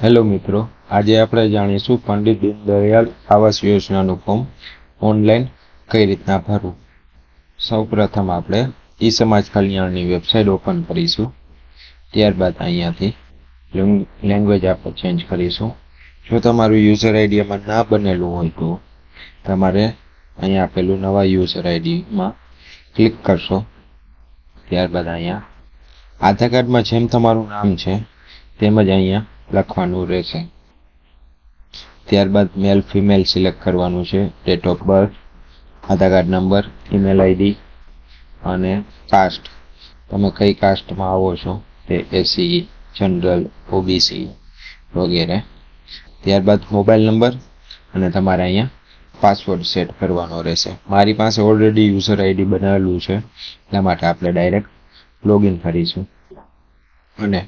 Hello મિત્રો, આજે આપણે જાણીશું પંડિત દીનદયાળ આવાસ યોજનાનું ફોર્મ ઓનલાઈન કઈ રીતના ભરવું. સૌપ્રથમ આપણે ઈ સમાજ કલ્યાણની વેબસાઇટ ઓપન કરીશું. ત્યારબાદ અહીંયાથી લેંગ્વેજ આપણે ચેન્જ કરીશું. જો તમારું યુઝર આઈડી એમાં ના બનેલું હોય તો તમારે અહીંયા આપેલું નવા યુઝર આઈડીમાં ક્લિક કરશો. ત્યારબાદ અહીંયા આધાર કાર્ડમાં જેમ તમારું નામ છે તેમજ અહીંયા લખવાનું રહેશે. ત્યારબાદ મેલ ફિમેલ સિલેક્ટ કરવાનું છે, date of birth, Aadhaar card number, email ID અને કાસ્ટ. તમે કઈ કાસ્ટમાં આવો છો તે એસસી, જનરલ, ઓબીસી વગેરે. ત્યારબાદ મોબાઈલ નંબર અને તમારે અહીંયા પાસવર્ડ સેટ કરવાનો રહેશે. મારી પાસે ઓલરેડી યુઝર આઈડી બનાવેલું છે એટલા માટે આપણે ડાયરેક્ટ લોગિન કરીશું. અને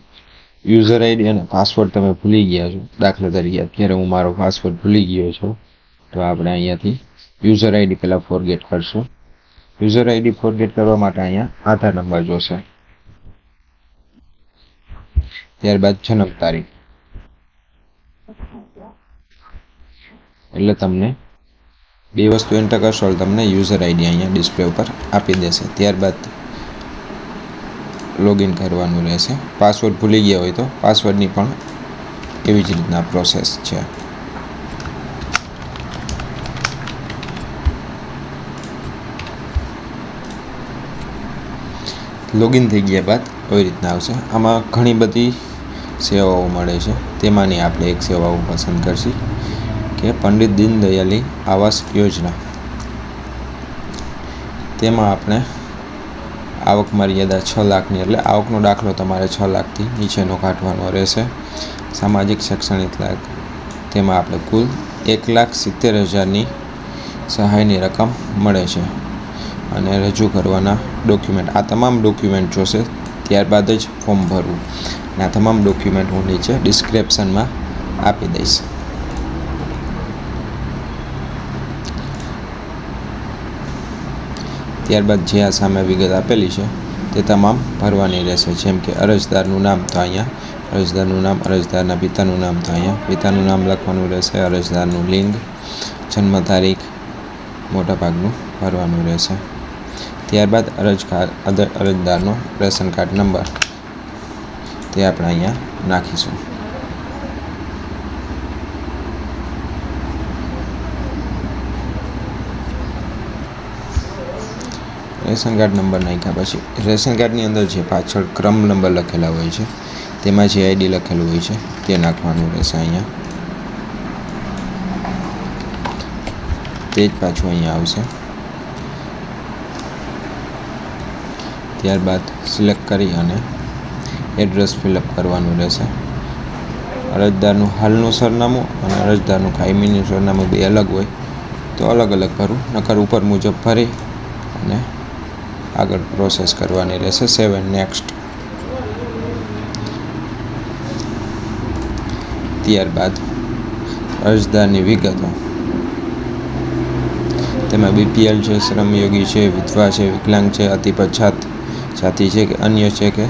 યુઝર આઈડી અને પાસવર્ડ તમે ભૂલી ગયા છો, દાખલા તરીકે અત્યારે હું મારો પાસવર્ડ ભૂલી ગયો છું, તો આપણે અહીંયાથી યુઝર આઈડી પહેલાં ફોરગેટ કરશું. યુઝર આઈડી ફોરગેટ કરવા માટે અહીંયા આધાર નંબર જોશે. ત્યારબાદ જન્મ તારીખ, એટલે તમને બે વસ્તુ એન્ટર કરશો એટલે તમને યુઝર આઈડી અહીંયા ડિસ્પ્લે ઉપર આપી દેશે. ત્યારબાદ લોગિન કરવાનું રહેશે. પાસવર્ડ ભૂલી ગયા હોય તો પાસવર્ડની પણ એવી જ રીતના પ્રોસેસ છે. લોગિન થઈ ગયા બાદ આવી રીતના આવશે. આમાં ઘણી બધી સેવાઓ મળે છે, તેમાંની આપણે એક સેવાઓ પસંદ કરશી કે પંડિત દીનદયાળ આવાસ યોજના. તેમાં આપણે આવક મર્યાદા 6 લાખની, એટલે આવકનો દાખલો તમારે 6 લાખથી નીચેનો કાઢવાનો રહેશે. સામાજિક શૈક્ષણિક લાભ, તેમાં આપણે કુલ 1,70,000ની સહાયની રકમ મળે છે. અને રજૂ કરવાના ડોક્યુમેન્ટ, આ તમામ ડોક્યુમેન્ટ જોશે, ત્યારબાદ જ ફોર્મ ભરવું. અને આ તમામ ડોક્યુમેન્ટ હું નીચે ડિસ્ક્રિપ્શનમાં આપી દઈશ. ત્યારબાદ જે આ સામે વિગત આપેલી છે તે તમામ ભરવાની રહેશે. જેમ કે અરજદારનું નામ, તો અહીંયા અરજદારનું નામ, અરજદારના પિતાનું નામ, તો અહીંયા પિતાનું નામ લખવાનું રહેશે. અરજદારનું લિંગ, જન્મ તારીખ મોટાભાગનું ભરવાનું રહેશે. ત્યારબાદ અરજદારનો રેશન કાર્ડ નંબર તે આપણે અહીંયા નાખીશું. રેશન કાર્ડ નંબર નાખ્યા પછી રેશન કાર્ડની અંદર જે પાછળ ક્રમ નંબર લખેલા હોય છે તેમાં જે આઈડી લખેલું હોય છે તે નાખવાનું રહેશે. અહીંયા તે જ પાછું અહીંયા આવશે. ત્યારબાદ સિલેક્ટ કરી અને એડ્રેસ ફિલઅપ કરવાનું રહેશે. અરજદારનું હાલનું સરનામું અને અરજદારનું કાયમીનું સરનામું બે અલગ હોય તો અલગ અલગ ભરવું, નકર ઉપર મુજબ ભરી અને આગળ પ્રોસેસ કરવાની રહેશે. Save and next. ત્યારબાદ અરજદારની વિગતો, તેમાં બીપીએલ છે, શ્રમયોગી છે, વિધવા છે, વિકલાંગ છે, અતિ પછાત જાતિ છે કે અન્ય છે કે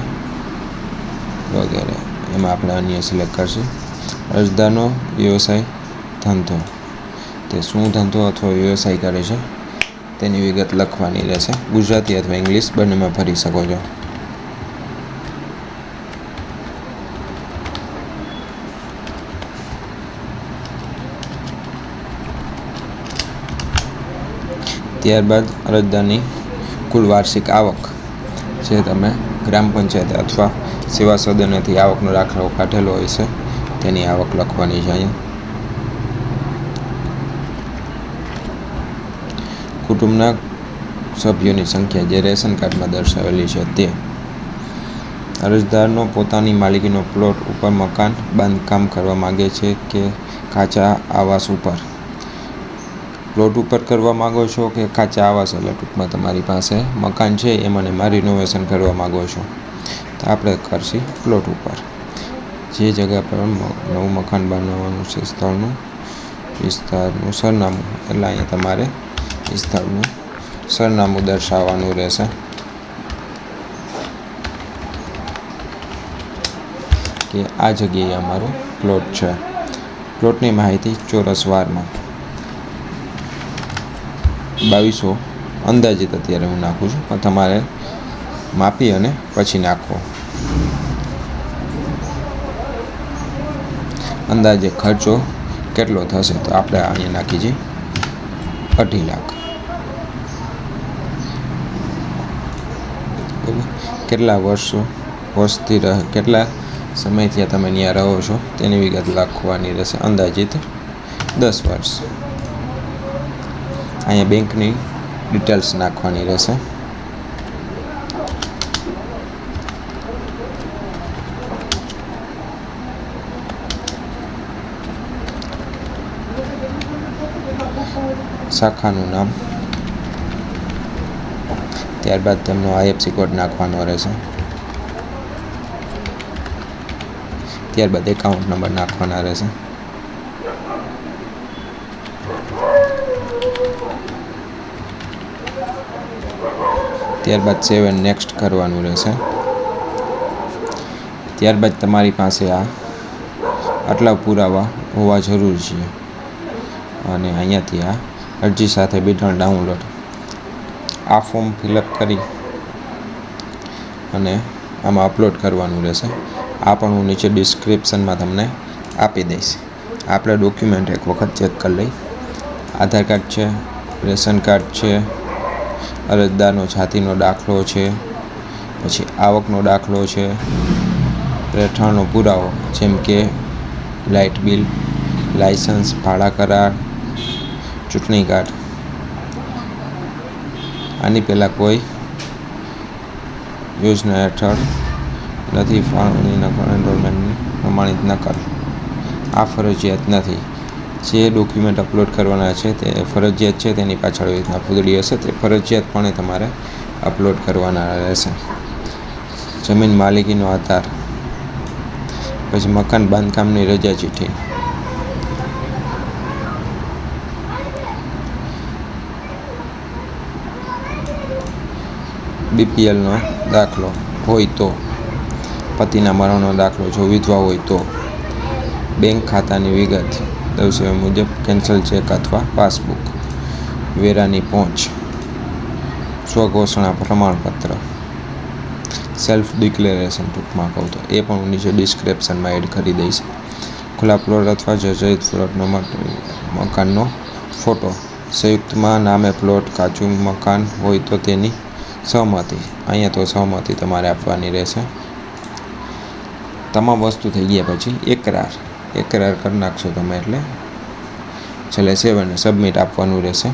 વગેરે. એમાં આપણે અન્ય સિલેક્ટ કરશું. અરજદારનો વ્યવસાય, ધંધો, તે શું ધંધો અથવા વ્યવસાય કરે છે તેની વિગત લખવાની રહેશે. ગુજરાતી અથવા ઇંગ્લિશ બંનેમાં ભરી શકો છો. ત્યારબાદ અરજદારની કુલ વાર્ષિક આવક, જે તમે ગ્રામ પંચાયત અથવા સેવા સદનેથી આવકનો દાખલો કાઢેલો હોય છે તેની આવક લખવાની છે. અહીંયા કુટુંબના સભ્યોની સંખ્યા જે રેશન કાર્ડમાં દર્શાવેલી છે તે. અરજદારનો પોતાની માલિકીનો પ્લોટ ઉપર મકાન બાંધકામ કરવા માગે છે કે કાચા આવાસ ઉપર. પ્લોટ ઉપર કરવા માગો છો કે કાચા આવાસ, એટલે ટૂંકમાં તમારી પાસે મકાન છે એમાં રિનોવેશન કરવા માગો છો તો આપણે કરશી પ્લોટ ઉપર. જે જગ્યા પર નવું મકાન બનાવવાનું છે વિસ્તારનું સરનામું, એટલે અહીંયા તમારે વિસ્તારનું સરનામું દર્શાવવાનું રહેશે. કે આ જગ્યાએ અમારું પ્લોટ છે. પ્લોટની માહિતી ચોરસ વારમાં 2200 અંદાજિત અત્યારે હું નાખું છું, પણ તમારે માપી અને પછી નાખો. અંદાજે ખર્ચો કેટલો થશે તો આપણે અહીંયા નાખી છીએ 2.5 લાખ. કેટલા વર્ષથી કેટલા સમયથી તમે ત્યાં રહો છો તેની વિગત લખવાની રહેશે. અંદાજિત 10 વર્ષ. અહીંયા બેંકની ડિટેલ્સ નાખવાની રહેશે. શાખાનું નામ, ત્યારબાદ તેમનો IFSC કોડ નાખવાનો રહેશે. ત્યારબાદ એકાઉન્ટ નંબર નાખવાના રહેશે. ત્યારબાદ સેવ એન્ડ નેક્સ્ટ કરવાનું રહેશે. ત્યારબાદ તમારી પાસે આટલા પુરાવા હોવા જરૂરી છે અને અહીંયાથી આ અરજી સાથે બિલ્ડર ડાઉનલોડ આ ફોર્મ ફિલઅપ કરી અને આમાં અપલોડ કરવાનું રહેશે. આ પણ હું નીચે ડિસ્ક્રિપ્શનમાં તમને આપી દઈશ. આપણે ડોક્યુમેન્ટ એક વખત ચેક કરી લઈ. આધાર કાર્ડ છે, રેશન કાર્ડ છે, અરજદારનો જાતિનો દાખલો છે, પછી આવકનો દાખલો છે, રહેઠાણનો પુરાવો જેમ કે લાઇટ બિલ, લાઇસન્સ, ભાડા કરાર, ચૂંટણી કાર્ડ. આની પહેલાં કોઈ યોજના હેઠળ નથી ફાળવણી નકલ એનરોલમેન્ટની પ્રમાણિત નકલ આ ફરજિયાત નથી. જે ડોક્યુમેન્ટ અપલોડ કરવાના છે તે ફરજિયાત છે, તેની પાછળ એવી રીતના ફૂદડી હશે, તે ફરજિયાતપણે તમારે અપલોડ કરવાના રહેશે. જમીન માલિકીનો આધાર, પછી મકાન બાંધકામની રજા ચિઠ્ઠી, BPLનો દાખલો હોય તો, પતિના મરણનો દાખલો જો વિધવા હોય તો, બેંક ખાતાની વિગત દર્શાવ્યા મુજબ કેન્સલ ચેક અથવા પાસબુક, વેરાની પહોંચ, સ્વઘોષણા પ્રમાણપત્ર, સેલ્ફ ડિક્લેરેશન ટૂંકમાં કહું તો એ પણ હું નીચે ડિસ્ક્રિપ્શનમાં એડ કરી દઈશ. ખુલ્લા પ્લોટ અથવા જર્જરિત પ્લોટનો મકાનનો ફોટો, સંયુક્તમાં નામે પ્લોટ કાચું મકાન હોય તો તેની સહમતિ. અહીંયા તો સહમતિ તમારે આપવાની રહેશે. તમામ વસ્તુ થઈ ગયા પછી એકરાર કરી નાખશો તમે એટલે છેલ્લે સેવ અને સબમિટ આપવાનું રહેશે.